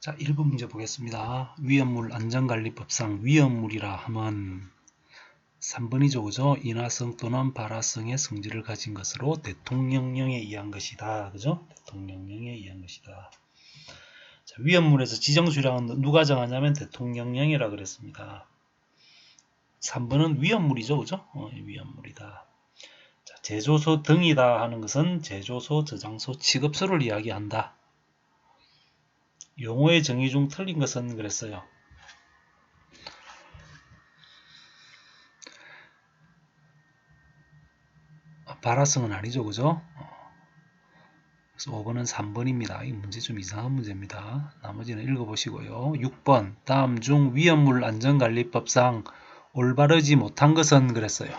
자, 1번 문제 보겠습니다. 위험물 안전관리법상 위험물이라 하면 3번이죠. 그죠? 인화성 또는 발화성의 성질을 가진 것으로 대통령령에 의한 것이다. 그죠? 대통령령에 의한 것이다. 자, 위험물에서 지정수량은 누가 정하냐면 대통령령이라 그랬습니다. 3번은 위험물이죠. 그죠? 위험물이다. 자, 제조소 등이다 하는 것은 제조소, 저장소, 취급소를 이야기한다. 용어의 정의 중 틀린 것은 그랬어요. 발화성은 아니죠. 그죠? 그래서 5번은 3번입니다. 이 문제 좀 이상한 문제입니다. 나머지는 읽어보시고요. 6번 다음 중 위험물 안전관리법상 올바르지 못한 것은 그랬어요.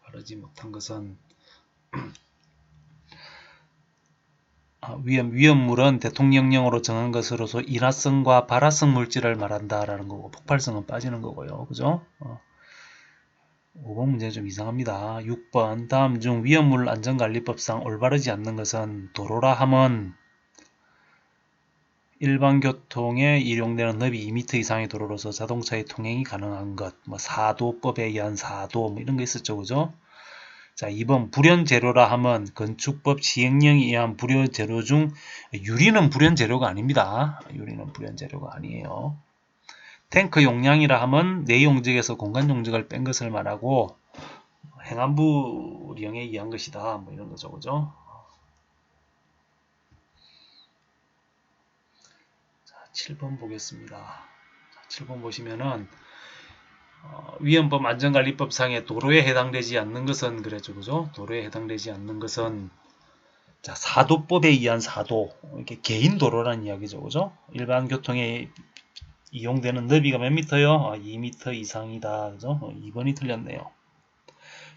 올바르지 못한 것은 위험물은 대통령령으로 정한 것으로서 인화성과 발화성 물질을 말한다라는 거고 폭발성은 빠지는 거고요. 그죠? 5번 문제 좀 이상합니다. 6번 다음 중 위험물 안전관리법상 올바르지 않는 것은 도로라 함은 일반 교통에 이용되는 너비 2m 이상의 도로로서 자동차의 통행이 가능한 것, 사도법에 의한 사도 이런 거 있었죠. 그죠? 자, 2번 불연재료라 하면 건축법 시행령에 의한 불연재료 중 유리는 불연재료가 아닙니다. 유리는 불연재료가 아니에요. 탱크 용량이라 하면 내용적에서 공간 용적을 뺀 것을 말하고 행안부령에 의한 것이다. 이런 거죠. 그죠? 7번 보겠습니다. 7번 보시면은 위헌법 안전관리법상의 도로에 해당되지 않는 것은 그랬죠. 그죠? 도로에 해당되지 않는 것은 자, 사도법에 의한 사도. 이게 개인 도로라는 이야기죠. 그죠? 일반 교통에 이용되는 너비가 몇 미터요? 2m 이상이다. 그죠? 2번이 틀렸네요.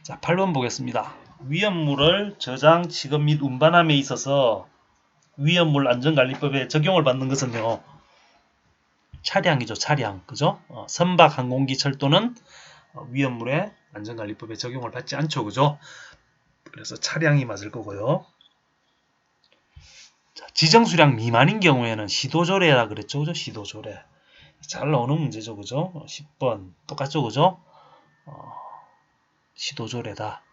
자, 8번 보겠습니다. 위험물을 저장, 취급 및 운반함에 있어서 위험물 안전관리법에 적용을 받는 것은요. 차량이죠. 차량. 그죠? 선박, 항공기, 철도는 위험물의 안전관리법에 적용을 받지 않죠. 그죠? 그래서 차량이 맞을 거고요. 자, 지정수량 미만인 경우에는 시도조례라 그랬죠. 그죠? 시도조례. 잘 나오는 문제죠. 그죠? 10번. 똑같죠. 그죠? 시도조례다.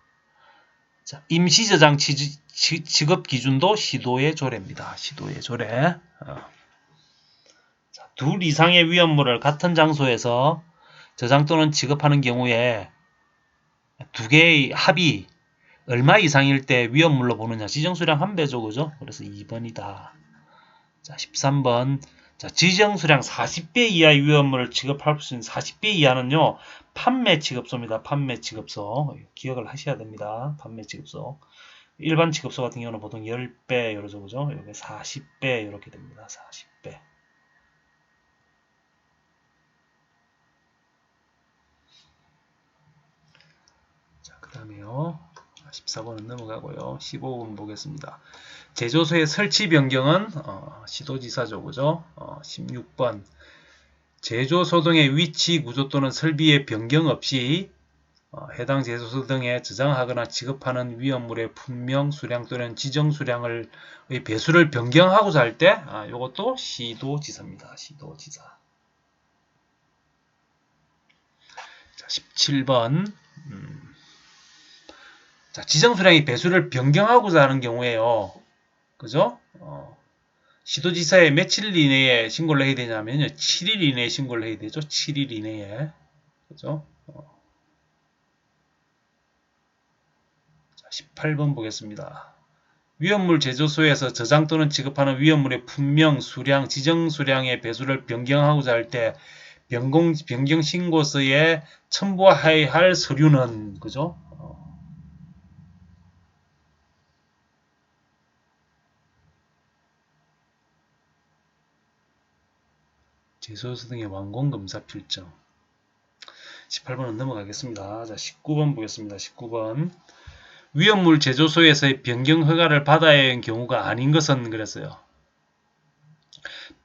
자, 임시저장 취급 기준도 시도의 조례입니다. 시도의 조례. 자, 둘 이상의 위험물을 같은 장소에서 저장 또는 취급하는 경우에 두 개의 합이 얼마 이상일 때 위험물로 보느냐. 지정수량 한 배죠. 그죠? 그래서 2번이다. 자, 13번. 자, 지정수량 40배 이하의 위험물을 취급할 수 있는 40배 이하는요. 판매 취급소입니다. 판매 취급소. 기억을 하셔야 됩니다. 판매 취급소. 일반 취급소 같은 경우는 보통 10배 이러죠. 그죠? 여기 40배 이렇게 됩니다. 40배. 자, 그 다음에요. 14번은 넘어가고요. 15번 보겠습니다. 제조소의 설치 변경은 시도지사죠. 그죠? 16번. 제조소 등의 위치, 구조 또는 설비의 변경 없이 해당 제조소 등에 저장하거나 취급하는 위험물의 분명 수량 또는 지정 수량의 배수를 변경하고자 할 때 이것도 시도지사입니다. 시도지사. 자, 17번. 자, 지정 수량의 배수를 변경하고자 하는 경우에요. 그죠? 시도지사에 며칠 이내에 신고를 해야 되냐면요. 7일 이내에 신고를 해야 되죠. 7일 이내에. 그죠? 18번 보겠습니다. 위험물 제조소에서 저장 또는 취급하는 위험물의 분명, 수량, 지정 수량의 배수를 변경하고자 할 때 변경 신고서에 첨부해야 할 서류는 그죠? 제조소 등의 완공검사 필정. 18번은 넘어가겠습니다. 자, 19번 보겠습니다. 19번. 위험물 제조소에서의 변경 허가를 받아야 하는 경우가 아닌 것은 그랬어요.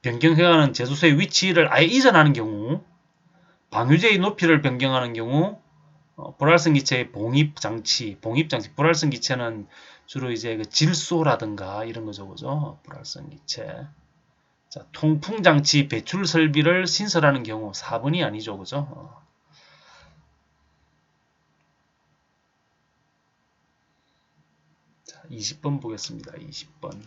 변경 허가는 제조소의 위치를 아예 이전하는 경우, 방유제의 높이를 변경하는 경우, 불활성 기체의 봉입장치, 불활성 기체는 주로 이제 그 질소라든가 이런 거죠, 그죠? 불활성 기체. 자, 통풍장치 배출 설비를 신설하는 경우 4번이 아니죠. 그죠? 자, 20번 보겠습니다. 20번.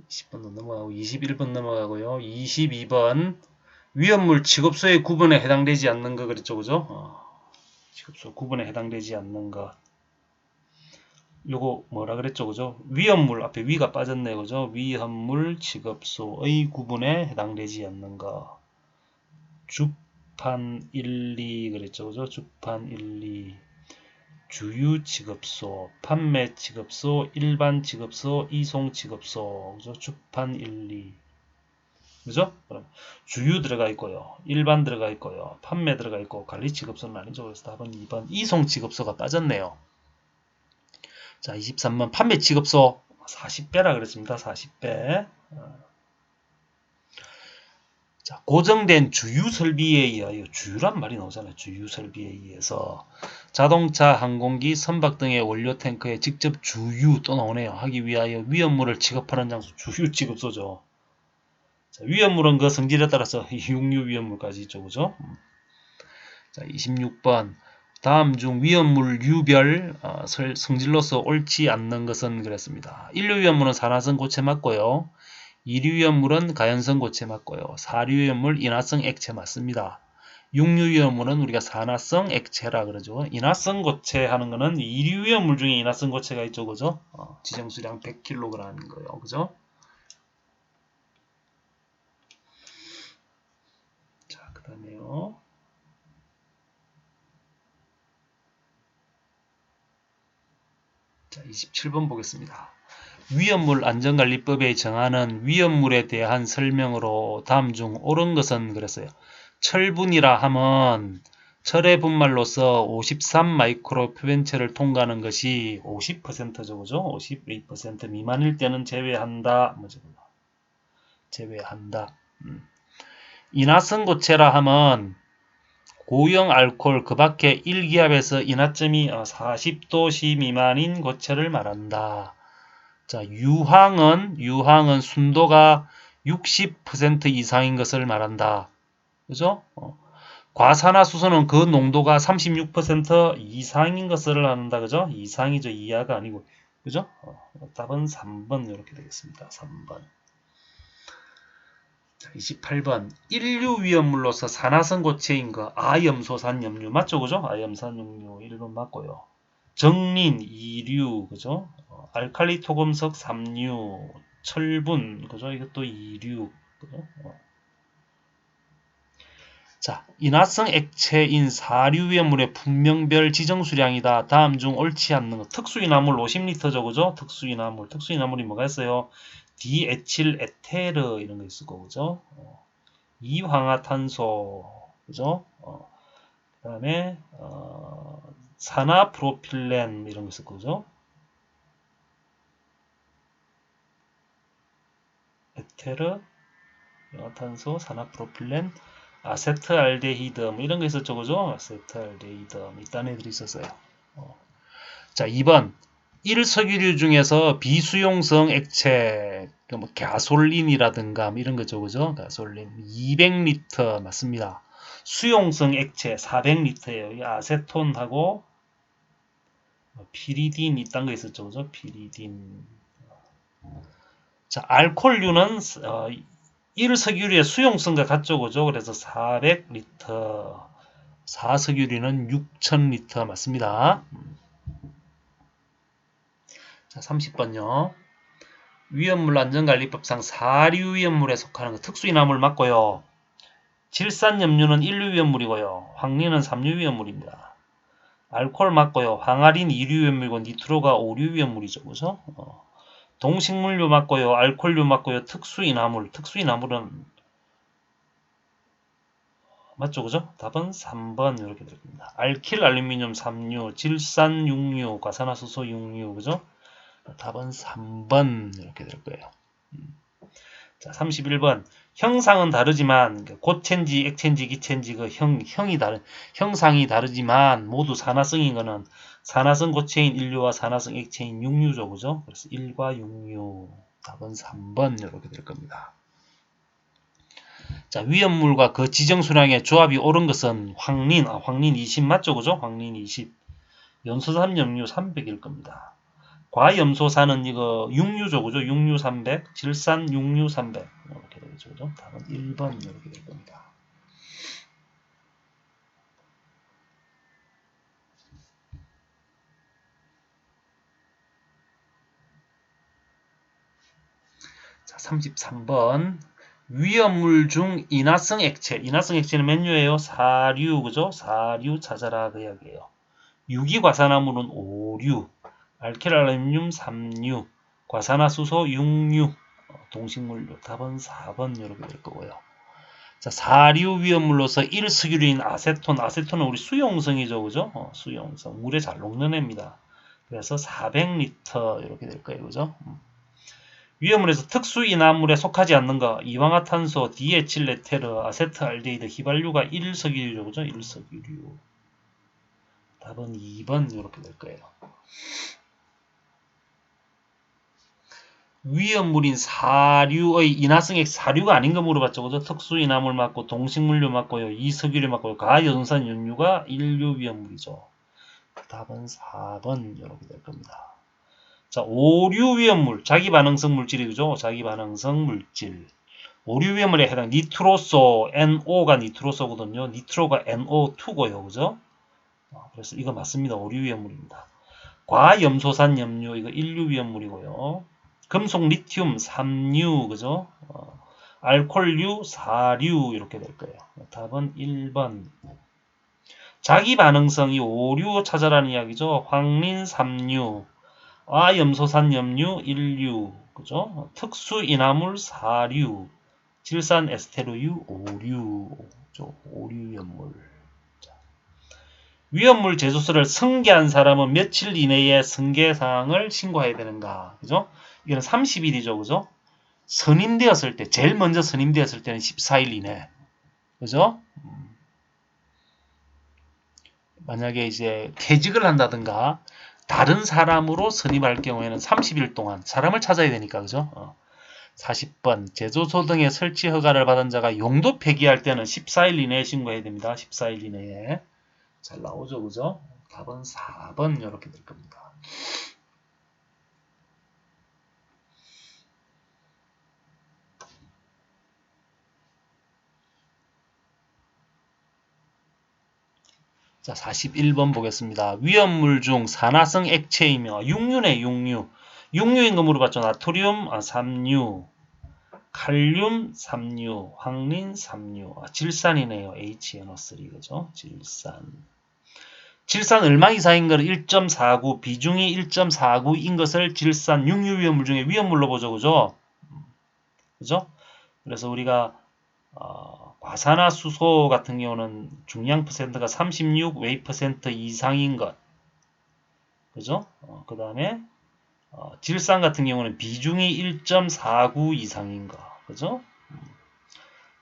20번도 넘어가고 21번 넘어가고요. 22번 위험물 취급소의 구분에 해당되지 않는 거 그랬죠. 그죠? 취급소 구분에 해당되지 않는 것. 요거 뭐라 그랬죠. 그죠? 위험물 앞에 위가 빠졌네요. 그죠? 위험물 취급소의 구분에 해당되지 않는 것. 주판 1, 2 그랬죠. 그죠? 주판 1, 2 주유 취급소, 판매 취급소, 일반 취급소, 이송 취급소. 그죠? 주판 1, 2 그죠? 그럼 주유 들어가 있고요. 일반 들어가 있고요. 판매 들어가 있고 관리 취급소는 아니죠. 그래서 답은 2번 이송 취급소가 빠졌네요. 자, 23번 판매 취급소 40배라 그랬습니다. 40배. 자, 고정된 주유 설비에 의하여 주유란 말이 나오잖아요. 주유 설비에 의해서 자동차, 항공기, 선박 등의 원료 탱크에 직접 주유 또 나오네요. 하기 위하여 위험물을 취급하는 장소 주유 취급소죠. 자, 위험물은 그 성질에 따라서 육류 위험물까지 있죠. 그죠? 자, 26번 다음 중 위험물 유별 성질로서 옳지 않는 것은 그랬습니다. 1류 위험물은 산화성 고체 맞고요. 2류 위험물은 가연성 고체 맞고요. 4류 위험물 인화성 액체 맞습니다. 6류 위험물은 우리가 산화성 액체라 그러죠. 인화성 고체 하는 거는 2류 위험물 중에 인화성 고체가 있죠. 그죠? 지정수량 100kg인 거예요. 그죠? 자, 그 다음에요. 자, 27번 보겠습니다. 위험물 안전관리법에 정하는 위험물에 대한 설명으로 다음 중 옳은 것은 그랬어요. 철분이라 하면 철의 분말로서 53 마이크로 표면체를 통과하는 것이 50%죠. 그죠? 52% 미만일 때는 제외한다. 뭐죠? 제외한다. 인화성 고체라 하면 고형 알코올 그 밖에 1기압에서 인화점이 40도씨 미만인 고체를 말한다. 자, 유황은 순도가 60% 이상인 것을 말한다. 그죠? 과산화수소는 그 농도가 36% 이상인 것을 말한다. 그죠? 이상이죠. 이하가 아니고. 그죠? 답은 3번 이렇게 되겠습니다. 3번. 자, 28번. 1류 위험물로서 산화성 고체인 거 아염소산 염류 맞죠? 그죠? 아염산 염류 1번 맞고요. 정린 2류 그죠? 알칼리 토금석 3류 철분 그죠? 이것도 2류 그죠? 자, 인화성 액체인 4류 위험물의 분명별 지정 수량이다. 다음 중 옳지 않는 것. 특수인화물 50리터죠. 그죠? 특수인화물이 뭐가 있어요? 디에틸 에테르 이런 거 있을 거고 그죠? 이황화탄소 그죠? 그다음에 산화프로필렌 이런 거 있을 거죠? 에테르, 이황화탄소, 산화프로필렌, 아세트알데히드 뭐 이런 거 있었죠, 그죠? 아세트알데히드 뭐 이딴 애들이 있었어요. 자, 2번 1석유류 중에서 비수용성 액체 뭐 가솔린이라든가 뭐 이런 거죠, 그죠? 가솔린 200리터 맞습니다. 수용성 액체 400리터예요. 아세톤하고 피리딘 이딴 거 있었죠, 그죠? 피리딘. 자, 알코올류는 1석유류의 수용성과 같죠, 그죠? 그래서 400리터. 4석유류는 6000리터 맞습니다. 자, 30번요. 위험물 안전관리법상 4류 위험물에 속하는 거 특수인화물 맞고요. 질산염류는 1류 위험물이고요. 황리는 3류 위험물입니다. 알코올 맞고요. 황아린 2류 위험물이고 니트로가 5류 위험물이죠. 그죠? 동식물류 맞고요. 알코올류 맞고요. 특수인화물은 맞죠? 그죠? 답은 3번 이렇게 될 겁니다. 알킬 알루미늄 3류, 질산 6류, 과산화수소 6류 그죠? 답은 3번 이렇게 될 거예요. 자, 31번 형상은 다르지만 고체인지 액체인지 기체인지 그 형상이 다르지만 모두 산화성인 거는 산화성 고체인 인류와 산화성 액체인 육류죠. 그죠? 그래서 1과 육류. 답은 3번 이렇게 될 겁니다. 자, 위험물과 그 지정 수량의 조합이 옳은 것은 황린, 황린 20 맞죠? 그죠? 황린 20. 연소산 염류 300일 겁니다. 과염소산은 이거 육류죠. 그죠? 육류 300, 질산 육류 300. 이렇게 되겠죠. 그죠? 답은 1번 이렇게 될 겁니다. 자, 33번. 위험물 중 인화성 액체. 인화성 액체는 몇 류예요? 4류. 그죠? 4류 찾아라 그 이야기예요. 유기과산화물은 5류. 알케랄륨 3류. 과산화수소 6류. 동식물류. 답은 4번 이렇게 될 거고요. 자, 4류 위험물로서 1석유류인 아세톤. 아세톤은 우리 수용성이죠. 그죠? 수용성. 물에 잘 녹는 애입니다. 그래서 400리터 이렇게 될 거예요. 그죠? 위험물에서 특수인화물에 속하지 않는 거. 이황화탄소, 디에틸레테르, 아세트알데히드, 휘발유가 1석유류죠. 그죠? 1석유류. 답은 2번 이렇게 될 거예요. 위험물인 사류의 인화성액 사류가 아닌 거 물어봤죠. 그죠? 특수인화물 맞고 동식물류 맞고요. 이석유류 맞고요. 가연산 연류가 인류 위험물이죠. 답은 4번 이렇게 될 겁니다. 자, 오류 위험물, 자기반응성 물질이죠. 자기반응성 물질. 오류 위험물에 해당 니트로소, NO가 니트로소거든요. 니트로가 NO2고요. 그죠? 그래서 이거 맞습니다. 오류 위험물입니다. 과염소산 염류, 이거 인류 위험물이고요. 금속 리튬 3류, 그죠? 알코올류 4류 이렇게 될 거예요. 답은 1번. 자기 반응성이 5류 찾아라는 이야기죠. 황린 3류, 아염소산 염류 1류, 그죠? 특수인화물 4류, 질산 에스테르유 5류, 5류 염물. 위험물 제조소를 승계한 사람은 며칠 이내에 승계 사항을 신고해야 되는가? 그죠? 이거는 30일이죠. 그죠? 선임되었을 때, 제일 먼저 선임되었을 때는 14일 이내. 그죠? 만약에 이제 퇴직을 한다든가 다른 사람으로 선임할 경우에는 30일 동안 사람을 찾아야 되니까. 그죠? 40번 제조소 등의 설치 허가를 받은 자가 용도 폐기할 때는 14일 이내에 신고해야 됩니다. 14일 이내에. 잘 나오죠. 그죠? 답은 4번 이렇게 될 겁니다. 자, 41번 보겠습니다. 위험물 중 산화성 액체이며 육류네, 육류. 육류인 거 물어봤죠. 나트륨 3류, 칼륨 3류, 황린 3류. 질산이네요. HNO3 그죠? 질산. 질산 얼마 이상인 것을 1.49, 비중이 1.49인 것을 질산 육류 위험물 중에 위험물로 보죠. 그죠? 그죠? 그래서 우리가 과산화수소 같은 경우는 중량 퍼센트가 36, 웨이 퍼센트 이상인 것. 그죠? 그 다음에 질산 같은 경우는 비중이 1.49 이상인 거. 그죠?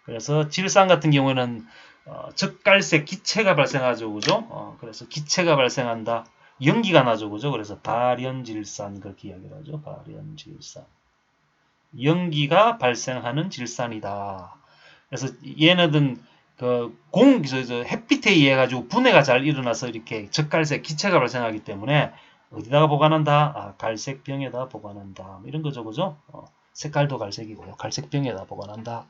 그래서 질산 같은 경우는 적갈색 기체가 발생하죠. 그죠? 그래서 기체가 발생한다. 연기가 나죠. 그죠? 그래서 발연질산 그렇게 이야기를 하죠. 발연질산. 연기가 발생하는 질산이다. 그래서 얘네들 햇빛에 의해 가지고 분해가 잘 일어나서 이렇게 적갈색 기체가 발생하기 때문에 어디다가 보관한다? 갈색 병에다 보관한다. 이런 거죠. 그죠? 색깔도 갈색이고요. 갈색 병에다 보관한다.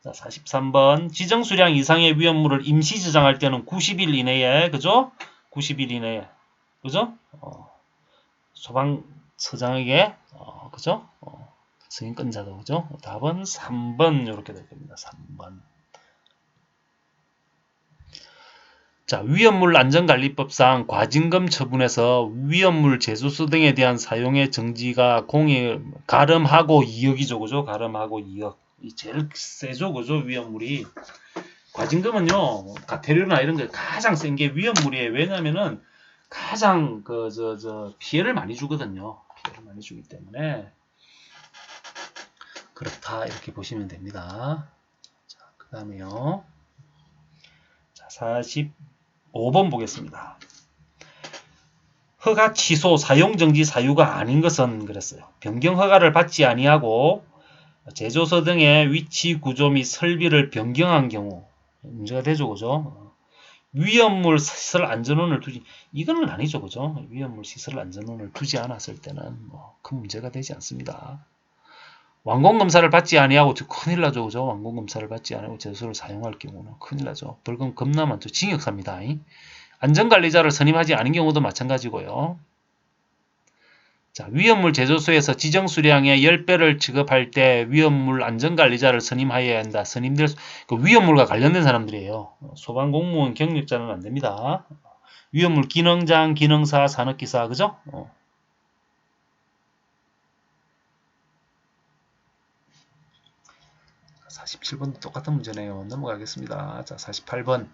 자, 43번. 지정 수량 이상의 위험물을 임시 저장할 때는 90일 이내에, 그죠? 90일 이내에. 그죠? 소방서장에게, 그죠? 승인권자도, 그죠? 답은 3번, 이렇게 될 겁니다. 3번. 자, 위험물 안전관리법상 과징금 처분에서 위험물 제조소 등에 대한 사용의 정지가 가름하고 2억이죠. 그죠? 가름하고 2억. 이 제일 세죠. 그죠? 위험물이. 과징금은요, 가태료나 이런 게 가장 센 게 위험물이에요. 왜냐면은 가장 피해를 많이 주거든요. 피해를 많이 주기 때문에. 그렇다 이렇게 보시면 됩니다. 자, 그 다음에요. 자, 45번 보겠습니다. 허가 취소 사용정지 사유가 아닌 것은 그랬어요. 변경 허가를 받지 아니하고 제조소 등의 위치 구조 및 설비를 변경한 경우 문제가 되죠. 그죠? 위험물 시설 안전원을 두지 이거는 아니죠. 그죠? 위험물 시설 안전원을 두지 않았을 때는 뭐 큰 문제가 되지 않습니다. 완공검사를 받지 아니하고 큰일 나죠. 그죠? 완공검사를 받지 않고 제조소를 사용할 경우는 큰일 나죠. 벌금 겁나 많죠. 징역사입니다. 안전관리자를 선임하지 않은 경우도 마찬가지고요. 자, 위험물 제조소에서 지정 수량의 10배를 취급할 때 위험물 안전관리자를 선임하여야 한다. 선임될 그 위험물과 관련된 사람들이에요. 소방공무원 경력자는 안 됩니다. 위험물 기능장, 기능사, 산업기사, 그죠? 47번도 똑같은 문제네요. 넘어가겠습니다. 자, 48번.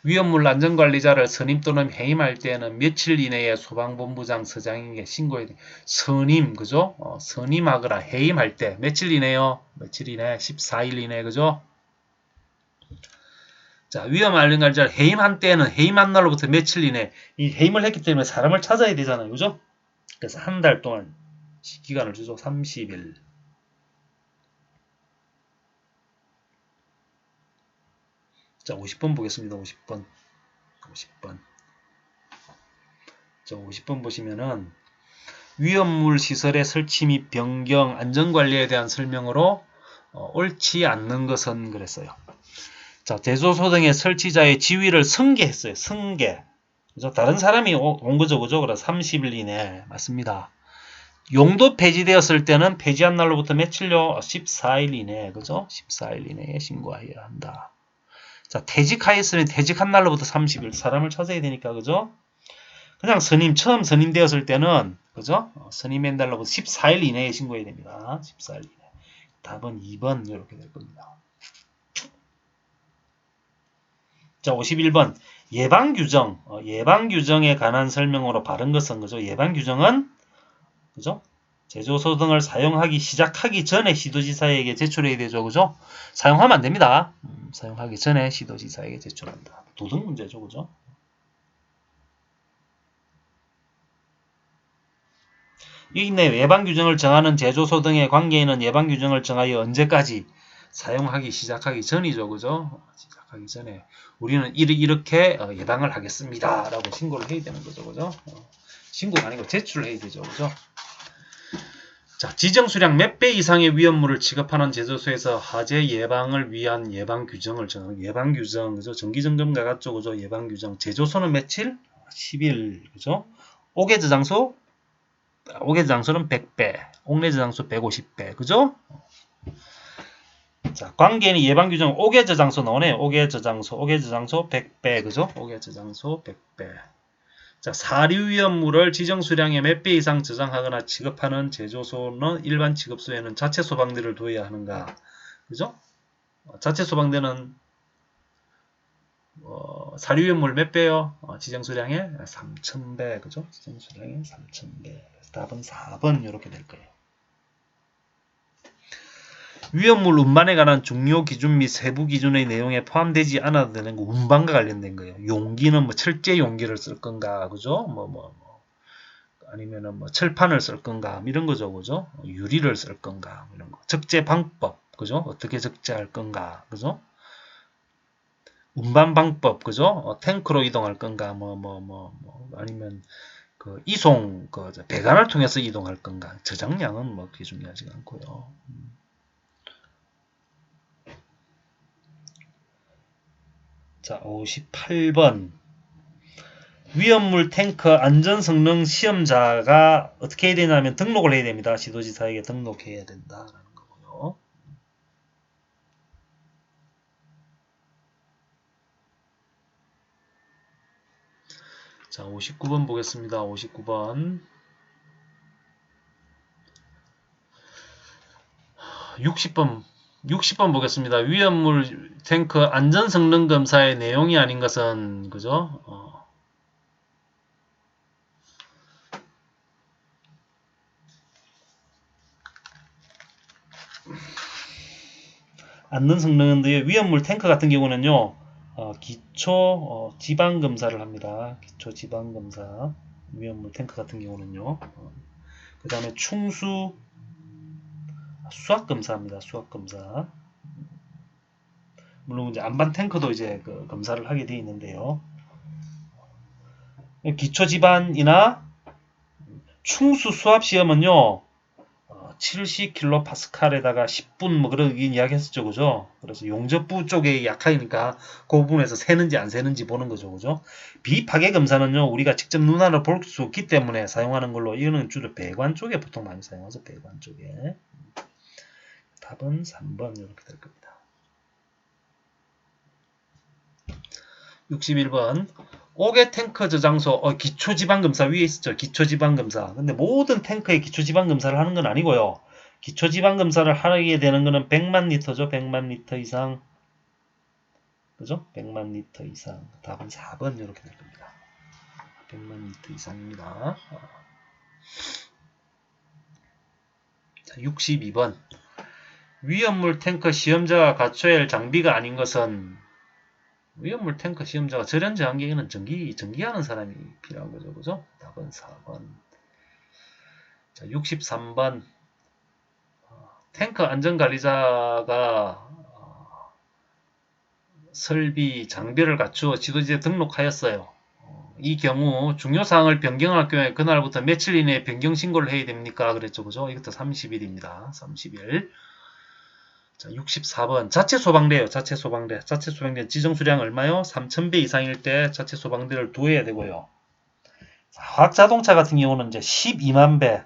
위험물 안전관리자를 선임 또는 해임할 때에는 며칠 이내에 소방본부장 서장에게 신고해야 돼. 선임, 그죠? 선임하거나 해임할 때 며칠 이내요? 며칠 이내? 14일 이내, 그죠? 자, 위험 안전관리자를 해임한 때에는 해임한 날로부터 며칠 이내. 이 해임을 했기 때문에 사람을 찾아야 되잖아요, 그죠? 그래서 한 달 동안 기간을 주죠. 30일. 자, 50번 보겠습니다. 50번. 50번. 자, 50번 보시면은 위험물 시설의 설치 및 변경, 안전관리에 대한 설명으로 옳지 않는 것은 그랬어요. 자, 제조소 등의 설치자의 지위를 승계했어요. 승계. 그죠? 다른 사람이 온 거죠. 그죠? 그래서 30일 이내. 맞습니다. 용도 폐지되었을 때는 폐지한 날로부터 며칠요? 14일 이내. 그죠? 14일 이내에 신고해야 한다. 자, 퇴직하였으면 퇴직한 날로부터 30일. 사람을 찾아야 되니까. 그죠? 그냥 처음 선임되었을 때는, 그죠? 선임한 날로부터 14일 이내에 신고해야 됩니다. 14일 이내. 답은 2번, 이렇게 될 겁니다. 자, 51번. 예방규정. 예방규정에 관한 설명으로 바른 것은, 그죠? 예방규정은, 그죠? 제조소 등을 사용하기 시작하기 전에 시도지사에게 제출해야 되죠. 그죠? 사용하면 안 됩니다. 사용하기 전에 시도지사에게 제출한다. 도덕 문제죠. 그죠? 이내 예방규정을 정하는 제조소 등의 관계에는 예방규정을 정하여 언제까지 사용하기 시작하기 전이죠. 그죠? 시작하기 전에 우리는 이렇게 예방을 하겠습니다. 라고 신고를 해야 되는 거죠. 그죠? 신고가 아니고 제출을 해야 되죠. 그죠? 자, 지정 수량 몇 배 이상의 위험물을 취급하는 제조소에서 화재 예방을 위한 예방 규정을 정하는 예방 규정, 그죠? 정기 점검과 같죠, 그죠? 예방 규정. 제조소는 며칠? 10일, 그죠? 옥외 저장소? 옥외 저장소는 100배, 옥내 저장소 150배, 그죠? 자, 관계는 예방 규정 옥외 저장소 나오네요. 옥외 저장소 100배, 그죠? 옥외 저장소 100배. 자, 사류 위험물을 지정 수량의 몇 배 이상 저장하거나 취급하는 제조소는 일반 취급소에는 자체 소방대를 두어야 하는가? 그죠? 자체 소방대는 사류 위험물 몇 배요? 지정 수량의 3,000배, 그죠? 지정 수량의 3,000배. 답은 4번 이렇게 될 거예요. 위험물 운반에 관한 중요 기준 및 세부 기준의 내용에 포함되지 않아도 되는 거 운반과 관련된 거예요. 용기는 뭐 철제 용기를 쓸 건가, 그죠? 아니면은 뭐 철판을 쓸 건가 이런 거죠, 그죠? 유리를 쓸 건가 이런 거. 적재 방법, 그죠? 어떻게 적재할 건가, 그죠? 운반 방법, 그죠? 탱크로 이동할 건가, 아니면 그 이송, 배관을 통해서 이동할 건가. 저장량은 뭐 그게 중요하지 않고요. 자, 58번. 위험물 탱크 안전성능 시험자가 어떻게 해야 되냐면 등록을 해야 됩니다. 지도지사에게 등록해야 된다라는 거고요. 자, 59번 보겠습니다. 59번. 60번 보겠습니다. 위험물 탱크 안전성능 검사의 내용이 아닌 것은, 그죠? 않는 성능인데 위험물 탱크 같은 경우는요. 기초 지방 검사를 합니다. 기초 지방 검사. 위험물 탱크 같은 경우는요. 그 다음에 충수 수학 검사입니다. 수학 검사. 물론 이제 안반 탱크도 이제 그 검사를 하게 되어 있는데요. 기초 지반이나 충수 수압 시험은요. 70kPa에다가 10분 뭐 그런 이야기 했었죠. 그죠? 그래서 용접부 쪽에 약하니까 그 부분에서 새는지 안 새는지 보는 거죠. 그죠? 비파괴 검사는요. 우리가 직접 눈으로 볼 수 없기 때문에 사용하는 걸로 이거는 주로 배관 쪽에 보통 많이 사용하죠. 배관 쪽에. 답은 3번 이렇게 될 겁니다. 61번 옥외 탱크 저장소 기초지방검사 위에 있었죠. 기초지방검사. 근데 모든 탱크에 기초지방검사를 하는 건 아니고요. 기초지방검사를 하게 되는 거는 100만 리터죠. 100만 리터 이상. 그죠? 100만 리터 이상. 답은 4번 이렇게 될 겁니다. 100만 리터 이상입니다. 자, 62번 위험물 탱크 시험자가 갖춰야 할 장비가 아닌 것은 위험물 탱크 시험자가 절연 저항기에는 전기하는 사람이 필요한 거죠. 그죠? 답은 4번. 자, 63번. 탱크 안전관리자가 설비, 장비를 갖추어 지도지에 등록하였어요. 이 경우 중요사항을 변경할 경우에 그날부터 며칠 이내에 변경 신고를 해야 됩니까? 그랬죠. 그죠? 이것도 30일입니다. 30일. 자, 64번. 자체 소방대요. 자체 소방대. 자체 소방대 지정 수량 얼마요? 3000배 이상일 때 자체 소방대를 두어야 되고요. 자, 화학자동차 같은 경우는 이제 12만 배.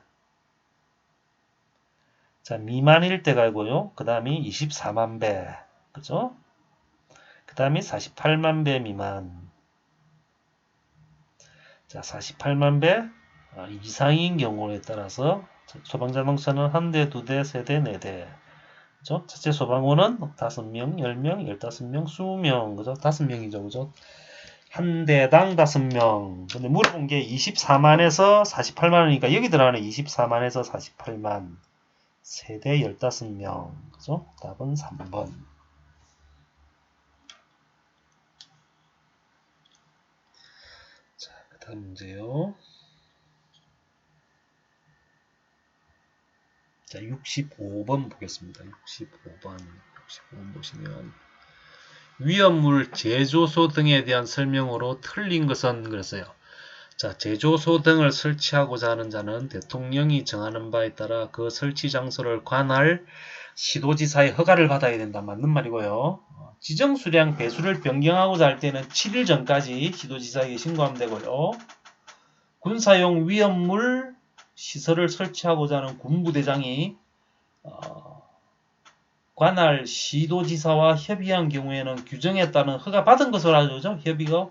자, 미만일 때 갈고요. 그 다음이 24만 배. 그죠? 그 다음이 48만 배 미만. 자, 48만 배 이상인 경우에 따라서 소방자동차는 한 대, 두 대, 세 대, 네 대. 그죠? 자체 소방원은 5명, 10명, 15명, 20명. 그죠? 5명이죠. 그죠? 한 대당 5명. 근데 물어본 게 24만에서 48만이니까 여기 들어가는 24만에서 48만. 세대 15명. 그죠? 답은 3번. 자, 그 다음 문제요. 자, 65번 보겠습니다. 65번 보시면 위험물 제조소 등에 대한 설명으로 틀린 것은 그랬어요. 자, 제조소 등을 설치하고자 하는 자는 대통령이 정하는 바에 따라 그 설치 장소를 관할 시도지사의 허가를 받아야 된다. 맞는 말이고요. 지정 수량 배수를 변경하고자 할 때는 7일 전까지 시도지사에게 신고하면 되고요. 군사용 위험물 시설을 설치하고자 하는 군부대장이 관할 시도지사와 협의한 경우에는 규정에 따른 허가 받은 것으로 알죠. 협의가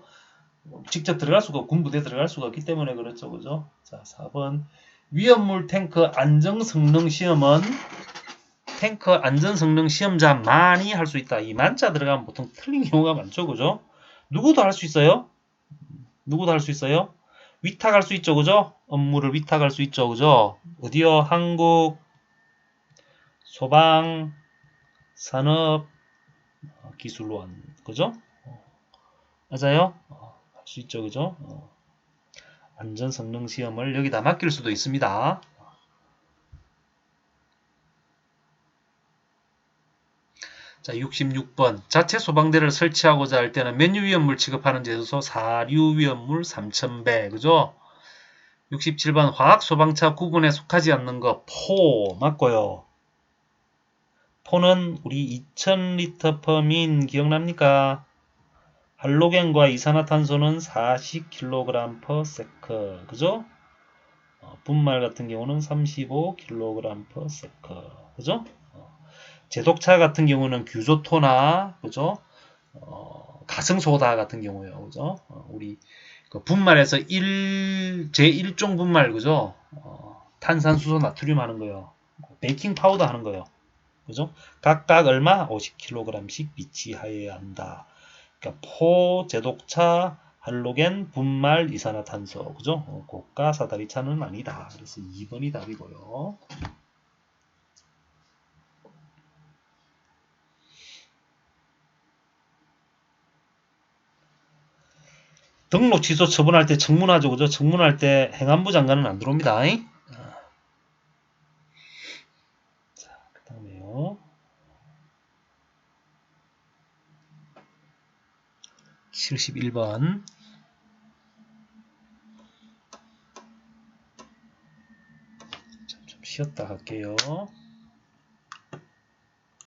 직접 들어갈 수가 없고 군부대에 들어갈 수가 없기 때문에 그렇죠. 그죠? 자, 4번 위험물 탱크 안정성능 시험은 탱크 안전성능 시험자만이 할 수 있다. 이 만자 들어가면 보통 틀린 경우가 많죠. 그죠? 누구도 할 수 있어요? 누구도 할 수 있어요? 위탁할 수 있죠. 그죠? 업무를 위탁할 수 있죠. 그죠? 어디요? 한국 소방 산업 기술원. 그죠? 맞아요? 할 수 있죠. 그죠? 안전성능 시험을 여기다 맡길 수도 있습니다. 자, 66번. 자체 소방대를 설치하고자 할 때는 면유위험물 취급하는 제조소 사류위험물 3000배. 그죠? 67번. 화학소방차 구분에 속하지 않는 거 포 맞고요. 포는 우리 2000L/min 기억납니까? 할로겐과 이산화탄소는 40kg/s. 그죠? 분말 같은 경우는 35kg/s. 그죠? 제독차 같은 경우는 규조토나 그죠? 가승소다 같은 경우요. 그죠? 우리 그 분말에서 제1종 분말 그죠? 탄산수소 나트륨 하는 거요. 베이킹 파우더 하는 거요. 그죠? 각각 얼마? 50kg씩 비치하여야 한다. 그러니까 포, 제독차, 할로겐, 분말, 이산화탄소. 그죠? 고가 사다리차는 아니다. 그래서 2번이 답이고요. 등록 취소 처분할 때 청문하죠. 그죠? 청문할 때 행안부 장관은 안 들어옵니다. 자, 그 다음에요. 71번. 좀 쉬었다 갈게요.